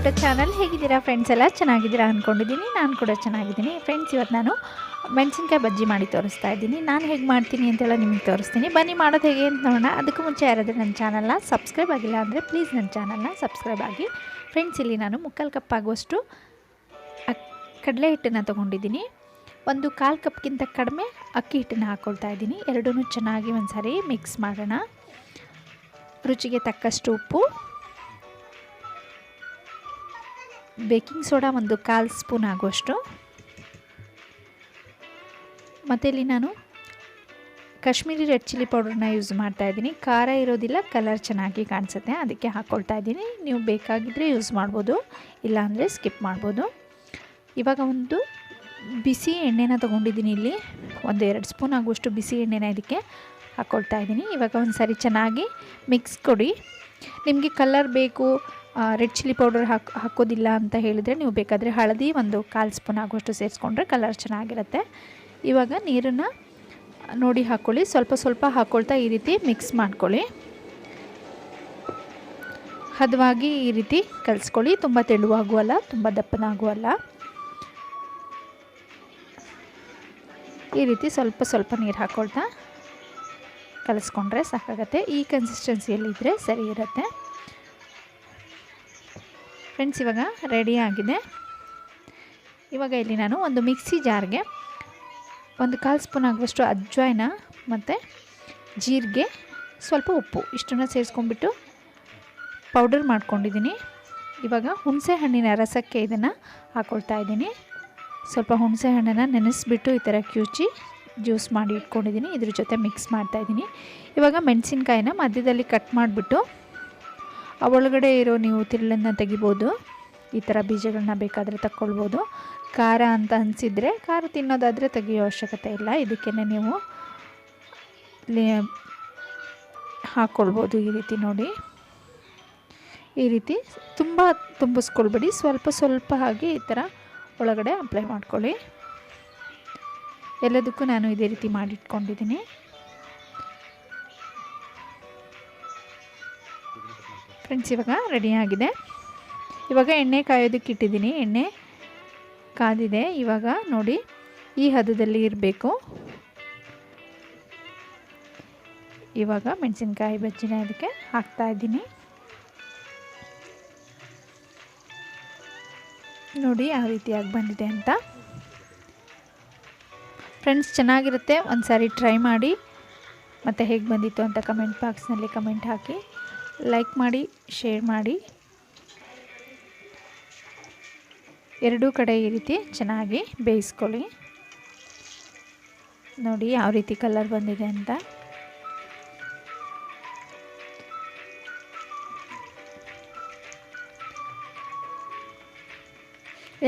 ಸವಿಯುಟ channel. ಹೇಗಿದ್ದೀರಾ friends? ಎಲ್ಲ ಚೆನ್ನಾಗಿದ್ದೀರಾ ಅಂದ್ಕೊಂಡಿದ್ದೀನಿ. ನಾನು ಕೂಡ ಚೆನ್ನಾಗಿದ್ದೀನಿ ಫ್ರೆಂಡ್ಸ್. ಇವತ್ತು ನಾನು ಮೆಣಸಿನಕಾಯಿ ಬಜ್ಜಿ ಮಾಡಿ ತೋರಿಸ್ತಾ ಇದ್ದೀನಿ. ನಾನು ಹೇಗೆ ಮಾಡ್ತೀನಿ ಅಂತೆಲ್ಲ ನಿಮಗೆ ತೋರಿಸ್ತೀನಿ. ಬನ್ನಿ ಮಾಡೋದು ಹೇಗೆ ಅಂತ ನೋಡೋಣ. ಅದಕ್ಕೂ ಮುಂಚೆ ಯಾರಾದರೂ ನನ್ನ ಚಾನಲ್ನ ಸಬ್ಸ್ಕ್ರೈಬ್ ಆಗಿಲ್ಲ ಅಂದರೆ ಪ್ಲೀಸ್ ನನ್ನ ಚಾನಲ್ನ ಸಬ್ಸ್ಕ್ರೈಬ್ ಆಗಿ ಫ್ರೆಂಡ್ಸ್. ಇಲ್ಲಿ ನಾನು 3/4 ಕಪ್ ಆಗುವಷ್ಟು ಕಡಲೆ ಹಿಟ್ಟನ್ನು ತೊಗೊಂಡಿದ್ದೀನಿ. 1/4 ಕಪ್ಗಿಂತ ಕಡಿಮೆ ಅಕ್ಕಿ ಹಿಟ್ಟನ್ನು ಹಾಕ್ಕೊಳ್ತಾ ಇದ್ದೀನಿ. ಎರಡೂ ಚೆನ್ನಾಗಿ ಒಂದು ಸಾರಿ ಮಿಕ್ಸ್ ಮಾಡೋಣ. ರುಚಿಗೆ ತಕ್ಕಷ್ಟು ಉಪ್ಪು, ಬೇಕಿಂಗ್ ಸೋಡಾ 1/4 ಸ್ಪೂನ್ ಆಗುವಷ್ಟು, ಮತ್ತು ಇಲ್ಲಿ ನಾನು ಕಾಶ್ಮೀರಿ ರೆಡ್ ಚಿಲ್ಲಿ ಪೌಡರ್ನ ಯೂಸ್ ಮಾಡ್ತಾಯಿದ್ದೀನಿ. ಖಾರ ಇರೋದಿಲ್ಲ, ಕಲರ್ ಚೆನ್ನಾಗಿ ಕಾಣಿಸುತ್ತೆ, ಅದಕ್ಕೆ ಹಾಕ್ಕೊಳ್ತಾ ಇದ್ದೀನಿ. ನೀವು ಬೇಕಾಗಿದ್ದರೆ ಯೂಸ್ ಮಾಡ್ಬೋದು, ಇಲ್ಲಾಂದರೆ ಸ್ಕಿಪ್ ಮಾಡ್ಬೋದು. ಇವಾಗ ಒಂದು ಬಿಸಿ ಎಣ್ಣೆನ ತೊಗೊಂಡಿದ್ದೀನಿ. ಇಲ್ಲಿ 1-2 ಸ್ಪೂನ್ ಆಗುವಷ್ಟು ಬಿಸಿ ಎಣ್ಣೆನ ಇದಕ್ಕೆ ಹಾಕ್ಕೊಳ್ತಾ ಇದ್ದೀನಿ. ಇವಾಗ ಒಂದು ಸಾರಿ ಚೆನ್ನಾಗಿ ಮಿಕ್ಸ್ ಕೊಡಿ. ನಿಮಗೆ ಕಲರ್ ಬೇಕು, ರೆಡ್ ಚಿಲ್ಲಿ ಪೌಡರ್ ಹಾಕೋದಿಲ್ಲ ಅಂತ ಹೇಳಿದರೆ ನೀವು ಬೇಕಾದರೆ ಹಳದಿ 1/4 ಸ್ಪೂನ್ ಆಗುವಷ್ಟು ಸೇರಿಸ್ಕೊಂಡ್ರೆ ಕಲರ್ ಚೆನ್ನಾಗಿರುತ್ತೆ. ಇವಾಗ ನೀರನ್ನು ನೋಡಿ ಹಾಕ್ಕೊಳ್ಳಿ. ಸ್ವಲ್ಪ ಸ್ವಲ್ಪ ಹಾಕ್ಕೊಳ್ತಾ ಈ ರೀತಿ ಮಿಕ್ಸ್ ಮಾಡ್ಕೊಳ್ಳಿ. ಹದವಾಗಿ ಈ ರೀತಿ ಕಲಿಸ್ಕೊಳ್ಳಿ. ತುಂಬ ತೆಳುವಾಗುವಲ್ಲ, ತುಂಬ ದಪ್ಪನಾಗುವಲ್ಲ. ಈ ರೀತಿ ಸ್ವಲ್ಪ ಸ್ವಲ್ಪ ನೀರು ಹಾಕ್ಕೊಳ್ತಾ ಕಲಿಸ್ಕೊಂಡ್ರೆ ಸಾಕಾಗತ್ತೆ. ಈ ಕನ್ಸಿಸ್ಟೆನ್ಸಿಯಲ್ಲಿದ್ದರೆ ಸರಿ ಇರುತ್ತೆ ಫ್ರೆಂಡ್ಸ್. ಇವಾಗ ರೆಡಿ ಆಗಿದೆ. ಇವಾಗ ಇಲ್ಲಿ ನಾನು ಒಂದು ಮಿಕ್ಸಿ ಜಾರ್ಗೆ 1/4 ಸ್ಪೂನ್ ಆಗುವಷ್ಟು ಅಜ್ವಾಯಿನ ಮತ್ತು ಜೀರಿಗೆ, ಸ್ವಲ್ಪ ಉಪ್ಪು ಇಷ್ಟನ್ನು ಸೇರಿಸ್ಕೊಂಡ್ಬಿಟ್ಟು ಪೌಡರ್ ಮಾಡ್ಕೊಂಡಿದ್ದೀನಿ. ಇವಾಗ ಹುಣಸೆ ಹಣ್ಣಿನ ರಸಕ್ಕೆ ಇದನ್ನು ಹಾಕ್ಕೊಳ್ತಾ ಇದ್ದೀನಿ. ಸ್ವಲ್ಪ ಹುಣಸೆ ಹಣ್ಣನ್ನು ನೆನೆಸ್ಬಿಟ್ಟು ಈ ಥರ ಕಿವುಚಿ ಜ್ಯೂಸ್ ಮಾಡಿ ಇಟ್ಕೊಂಡಿದ್ದೀನಿ. ಇದ್ರ ಜೊತೆ ಮಿಕ್ಸ್ ಮಾಡ್ತಾಯಿದ್ದೀನಿ. ಇವಾಗ ಮೆಣಸಿನ್ಕಾಯಿನ ಮಧ್ಯದಲ್ಲಿ ಕಟ್ ಮಾಡಿಬಿಟ್ಟು ಒಳಗಡೆ ಇರೋ ನೀವು ತಿರುಳನ್ನು ತೆಗಿಬೋದು. ಈ ಥರ ಬೀಜಗಳನ್ನ ಬೇಕಾದರೆ ತಕ್ಕೊಳ್ಬೋದು. ಖಾರ ಅಂತ ಅನಿಸಿದರೆ, ಖಾರ ತಿನ್ನೋದಾದರೆ ತೆಗಿಯೋ ಅವಶ್ಯಕತೆ ಇಲ್ಲ. ಇದಕ್ಕೇ ನೀವು ಹಾಕ್ಕೊಳ್ಬೋದು. ಈ ರೀತಿ ನೋಡಿ, ಈ ರೀತಿ ತುಂಬ ತುಂಬಿಸ್ಕೊಳ್ಬೇಡಿ, ಸ್ವಲ್ಪ ಸ್ವಲ್ಪ ಹಾಗೆ ಈ ಥರ ಒಳಗಡೆ ಅಪ್ಲೈ ಮಾಡ್ಕೊಳ್ಳಿ. ಎಲ್ಲದಕ್ಕೂ ನಾನು ಇದೇ ರೀತಿ ಮಾಡಿಟ್ಕೊಂಡಿದ್ದೀನಿ. ಫ್ರೆಂಡ್ಸ್, ಇವಾಗ ರೆಡಿಯಾಗಿದೆ. ಇವಾಗ ಎಣ್ಣೆ ಕಾಯೋದಕ್ಕೆ ಇಟ್ಟಿದ್ದೀನಿ. ಎಣ್ಣೆ ಕಾದಿದೆ. ಇವಾಗ ನೋಡಿ, ಈ ಹದದಲ್ಲಿ ಇರಬೇಕು. ಇವಾಗ ಮೆಣಸಿನ್ಕಾಯಿ ಬಜ್ಜಿನ ಅದಕ್ಕೆ ಹಾಕ್ತಾಯಿದ್ದೀನಿ. ನೋಡಿ ಯಾವ ರೀತಿಯಾಗಿ ಬಂದಿದೆ ಅಂತ ಫ್ರೆಂಡ್ಸ್. ಚೆನ್ನಾಗಿರುತ್ತೆ, ಒಂದು ಸಾರಿ ಟ್ರೈ ಮಾಡಿ. ಮತ್ತು ಹೇಗೆ ಬಂದಿತ್ತು ಅಂತ ಕಮೆಂಟ್ ಬಾಕ್ಸ್ನಲ್ಲಿ ಕಮೆಂಟ್ ಹಾಕಿ, ಲೈಕ್ ಮಾಡಿ, ಶೇರ್ ಮಾಡಿ. ಎರಡೂ ಕಡೆ ಈ ರೀತಿ ಚೆನ್ನಾಗಿ ಬೇಯಿಸ್ಕೊಳ್ಳಿ. ನೋಡಿ ಯಾವ ರೀತಿ ಕಲರ್ ಬಂದಿದೆ ಅಂತ.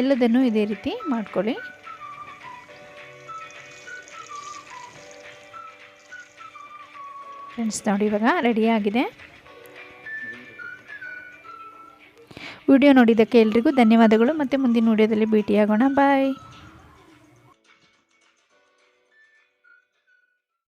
ಎಲ್ಲದನ್ನು ಇದೇ ರೀತಿ ಮಾಡ್ಕೊಳ್ಳಿ. ಫ್ರೆಂಡ್ಸ್ ನೋಡಿ, ಇವಾಗ ರೆಡಿಯಾಗಿದೆ. ವಿಡಿಯೋ ನೋಡಿದ್ದಕ್ಕೆ ಎಲ್ರಿಗೂ ಧನ್ಯವಾದಗಳು. ಮತ್ತು ಮುಂದಿನ ವಿಡಿಯೋದಲ್ಲಿ ಭೇಟಿಯಾಗೋಣ. ಬಾಯ್.